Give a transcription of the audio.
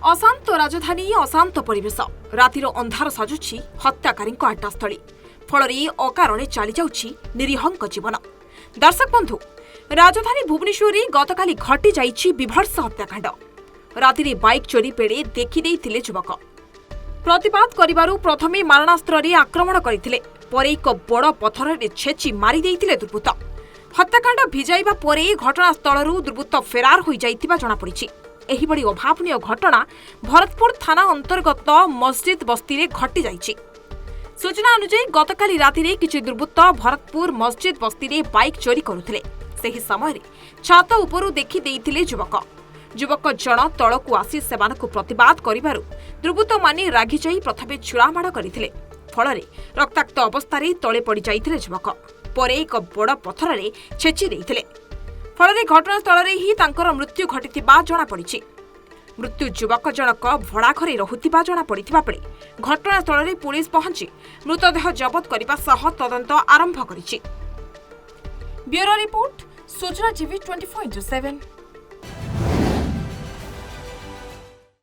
अशांत राजधानी अशांत परिवेश रातिर अंधार साजुछि हत्याकारी आड्डास्थली फल अकारणे चली जाउछि निरीहंक जीवन। दर्शक बंधु, राजधानी भुवनेश्वर गतकाली घटी जाइछि विभत्स हत्याकांड। रातिर बाइक चोरी बेले देखिदेइथिले युवक। प्रतिवाद करिबारु प्रथमे मारणास्त्र आक्रमण करथिले, परे एक बड़ पथर छेची मारी देइथिले दुर्बृत्त। हत्याकांड भिजाइबा परे घटनास्थलरू दुर्बृत्त फेरार होई जाइथिबा जणा पड़िछि। एहिबडी अभावनीय घटना भरतपुर थाना अंतर्गत मस्जिद बस्ती में घटी जाइछि। सूचना अनुसार गतकाली रातिरे किछि दुर्बृत्त भरतपुर मस्जिद बस्ती में बाइक चोरी करुथिले। सेही समय छात उपरु देखि देइथिले युवक। युवक जण तळकु आसी सेमानकु प्रतिवाद करिबारु दुर्बृत्त माने रागी जाई प्रथमे छुरामाड़ करथिले। फଳରେ रक्ताक्त अवस्थारे तळे पड़ी जाइथिले युवक। परे एक बड़ पथରରେ छेची देइथिले। फल घटनास्थल ही तांकर मृत्यु घटिथिबा जणा पड़िछि। मृत्यु युवक जनक भड़ा घरे रहुथिबा जणा पड़िथिबा बेले घटनास्थल पुलिस पहुंची मृतदेह जबत करने सह तदंत आरंभ करिछि। ब्यूरो रिपोर्ट, सूचना टीवी 24/7।